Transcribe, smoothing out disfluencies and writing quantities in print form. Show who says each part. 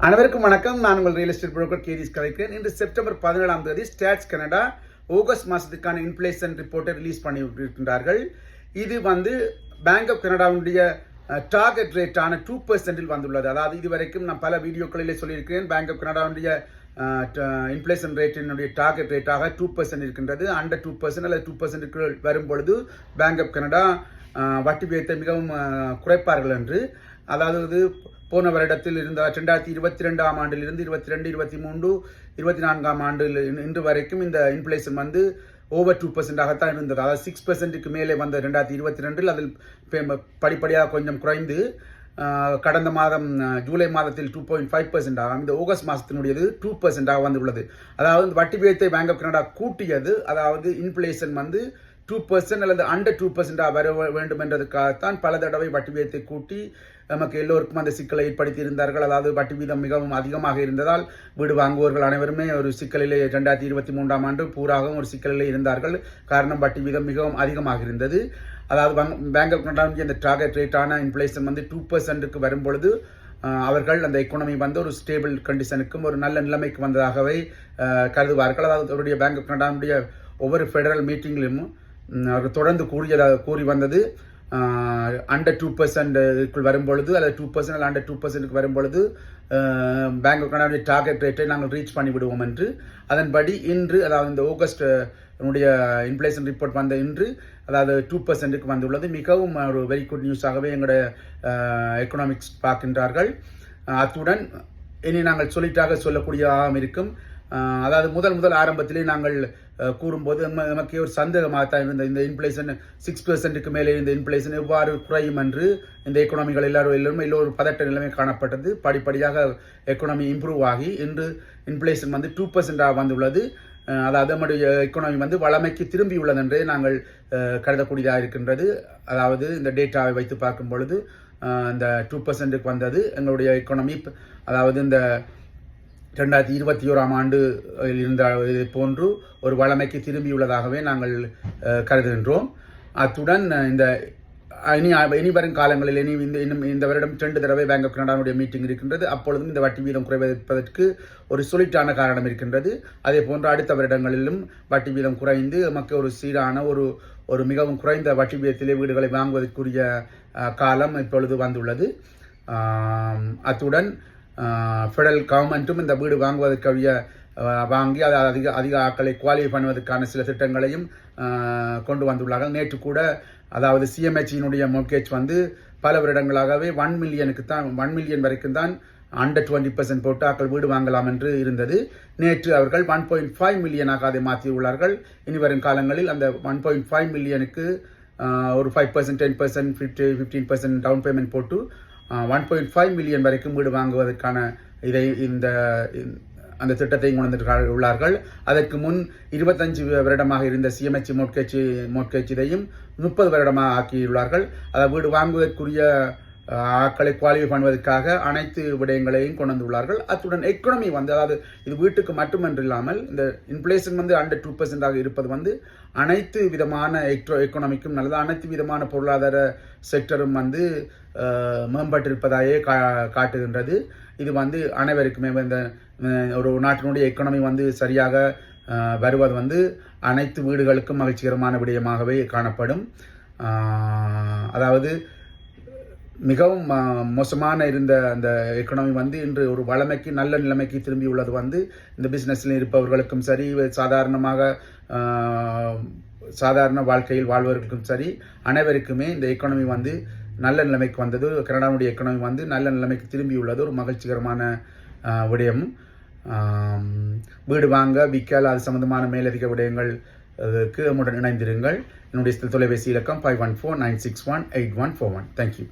Speaker 1: அனைவருக்கும் வணக்கம். நான் உங்கள் ரியல் எஸ்டேட் புரோக்கர் கேரிஸ் கலைக்கிறேன். இன்று செப்டம்பர் 17ஆம் தேதி ஸ்டாட்ஸ் கனடா ஆகஸ்ட் மாதத்துக்கான இன்ஃப்ளேஷன் ரிப்போர்ட்டை ரிலீஸ் பண்ணி இருக்கின்றார்கள். இது பேங்க் ஆஃப் கனடாவுடைய டார்கெட் ரேட்டான 2% வந்துள்ளது. அதாவது இதுவரைக்கும் நான் பல வீடியோக்களிலே சொல்லியிருக்கிறேன். பேங்க் ஆஃப் கனடாவுடைய இன்ஃப்ளேஷன் ரேட்டினுடைய டார்கெட் ரேட்டாக 2% இருக்கின்றது. அண்டர் 2% அல்லது 2% வரும் பொழுது பேங்க் ஆஃப் கனடா வட்டி விகிதத்தை மிகவும் குறைப்பார்கள் என்று. அதாவது போன வருடத்தில் இருந்த 2022ஆம் ஆண்டிலிருந்து 22, 23, 24ஆம் ஆண்டில் இன்று வரைக்கும் இந்த இன்ஃப்ளேஷன் ஓவர் 2%ஆகத்தான் இருந்தது. அதாவது 6%க்கு மேலே வந்த 2022 அதில் படிப்படியாக கொஞ்சம் குறைந்து கடந்த மாதம் ஜூலை மாதத்தில் 2.5% ஆகும். இந்த ஆகஸ்ட் மாதத்தினுடையது 2% வந்துள்ளது. அதாவது வட்டி விகிதத்தை பேங்க் ஆஃப் கனடா கூட்டியது. அதாவது இன்ஃப்ளேஷன் 2% அல்லது அண்டர் 2% வர வேண்டும் என்றதுக்காகத்தான் பல தடவை வட்டி விகிதத்தை கூட்டி நமக்கு எல்லோருக்கும் அந்த சிக்கலை ஏற்படுத்தி இருந்தார்கள். அதாவது வட்டி வீதம் மிகவும் அதிகமாக இருந்ததால் வீடு வாங்குவோர்கள் அனைவருமே ஒரு சிக்கலிலே 2023ஆம் ஆண்டு பூராகவும் ஒரு சிக்கலிலே இருந்தார்கள். காரணம் வட்டி வீதம் மிகவும் அதிகமாக இருந்தது. அதாவது பேங்க் ஆஃப் கனடாவுடைய இந்த டார்கெட் ரேட்டான இன்ஃப்ளேஷன் 2%க்கு வரும்பொழுது அவர்கள் அந்த எக்கானமி ஒரு ஸ்டேபிள் கண்டிஷனுக்கும் ஒரு நல்ல நிலைமைக்கு வந்ததாகவே கருதுவார்கள். அதாவது அவருடைய பேங்க் ஆஃப் கனடாவுடைய ஒவ்வொரு ஃபெடரல் மீட்டிங்கிலும் அவர் தொடர்ந்து கூறி வந்தது அண்டர் 2%க்குள் வரும்பொழுது அல்லது 2% அல்லது அண்டர் 2%க்கு வரும்பொழுது பேங்க் ஆஃப் கனடாவுடைய டார்கெட் ரேட்டை நாங்கள் ரீச் பண்ணி விடுவோம் என்று. அதன்படி இன்று, அதாவது இந்த ஆகஸ்ட் இன்ஃப்ளேஷன் ரிப்போர்ட் வந்த இன்று, அதாவது 2%க்கு வந்துள்ளது. மிகவும் ஒரு வெரி குட் நியூஸாகவே எங்களுடைய எக்கனாமிக்ஸ் பார்க்கின்றார்கள். அத்துடன் இனி நாங்கள் சொல்லக்கூடியதாகவும் இருக்கும். அதாவது முதல் ஆரம்பத்திலே நாங்கள் கூறும்போது நமக்கு ஒரு சந்தேகமாகத்தான் இருந்த இந்த இன்ஃப்ளேஷன் 6%க்கு மேலே இந்த இன்ஃப்ளேஷன் எவ்வாறு குறையும் என்று இந்த எக்கனாமிகள் எல்லோரும் பதட்ட நிலைமை காணப்பட்டது. படிப்படியாக எக்கனாமி இம்ப்ரூவ் ஆகி இன்று இன்ஃப்ளேஷன் 2% வந்துள்ளது. அதாவது நம்முடைய எக்கனாமி வளமைக்கு திரும்பியுள்ளது என்றே நாங்கள் கருதக்கூடியதாக இருக்கின்றது. அதாவது இந்த டேட்டாவை வைத்து பார்க்கும் பொழுது இந்த 2%க்கு வந்தது எங்களுடைய எக்கனாமி. அதாவது இந்த 2021ஆம் ஆண்டு இருந்த போன்று ஒரு வளமைக்கு திரும்பியுள்ளதாகவே நாங்கள் கருதுகின்றோம். அத்துடன் இனி வரும் காலங்களில் இன்னும் இந்த வருடம் 2 தடவை பேங்க் ஆஃப் கனடாவுடைய மீட்டிங் இருக்கின்றது. அப்பொழுதும் இந்த வட்டி வீதம் குறைவதற்கு ஒரு சொலிட்டான காரணம் இருக்கின்றது. அதே போன்று அடுத்த வருடங்களிலும் வட்டி வீதம் குறைந்து நமக்கு ஒரு சீரான ஒரு மிகவும் குறைந்த வட்டி வீதத்திலே வீடுகளை வாங்குவதற்குரிய காலம் இப்பொழுது வந்துள்ளது. அத்துடன் ஃபெடரல் கவர்மெண்ட்டும் இந்த வீடு வாங்குவதற்குரிய வாங்கி அதை அதிக ஆட்களை குவாலிஃபை பண்ணுவதற்கான சில திட்டங்களையும் கொண்டு வந்துள்ளார்கள். நேற்று கூட, அதாவது சிஎம்ஹெச்சினுடைய மோர்கேஜ் பல வருடங்களாகவே 1 மில்லியன் வரைக்கும் தான் அண்டர் 20% போட்டு ஆக்கள் வீடு வாங்கலாம் என்று இருந்தது. நேற்று அவர்கள் 1.5 மில்லியனாக அதை மாற்றியுள்ளார்கள். இனி வரும் காலங்களில் அந்த 1.5 மில்லியனுக்கு ஒரு 5%, 10%, 15% டவுன் பேமெண்ட் போட்டு 1.5 மில்லியன் வரைக்கும் வீடு வாங்குவதற்கான அந்த திட்டத்தை கொண்டு உள்ளார்கள். அதற்கு முன் 25 வருடமாக இருந்த சிஎம்ஹெச் மோர்கேஜ் இதையும் 30 வருடமாக ஆக்கியுள்ளார்கள். அதை வீடு வாங்குவதற்குரிய ஆட்களை குவாலிஃபை பண்ணுவதற்காக அனைத்து விடயங்களையும் கொண்டு வந்துள்ளார்கள். அத்துடன் எக்கனாமி அதாவது இது வீட்டுக்கு மட்டுமன்றில்லாமல் இந்த இன்ஃப்ளேஷன் அண்டர் 2% இருப்பது அனைத்து விதமான எக்கனாமிக்கும் நல்லது. அனைத்து விதமான பொருளாதார செக்டரும் மேம்பட்டிருப்பதாயே காட்டுகின்றது. இது அனைவருக்குமே இந்த ஒரு நாட்டினுடைய எக்கனாமி சரியாக வருவது அனைத்து வீடுகளுக்கும் மகிழ்ச்சிகரமான விடயமாகவே காணப்படும். அதாவது மிகவும் மோசமான இருந்த அந்த எக்கனாமி இன்று ஒரு வளமைக்கு நல்ல நிலைமைக்கு திரும்பியுள்ளது. இந்த பிஸ்னஸில் இருப்பவர்களுக்கும் சரி, சாதாரண வாழ்க்கையில் வாழ்வர்களுக்கும் சரி, அனைவருக்குமே இந்த எக்கனாமி நல்ல நிலைமைக்கு வந்தது. கனடாவுடைய எக்கனாமி நல்ல நிலைமைக்கு திரும்பியுள்ளது ஒரு மகிழ்ச்சிகரமான விடயம். வீடு வாங்க, விற்கல், அது சம்பந்தமான மேலதிக விடயங்களுக்கு நம்முடன் இணைந்திருங்கள். என்னுடைய தொலைபேசி இலக்கம் 5149618141. தேங்க்யூ.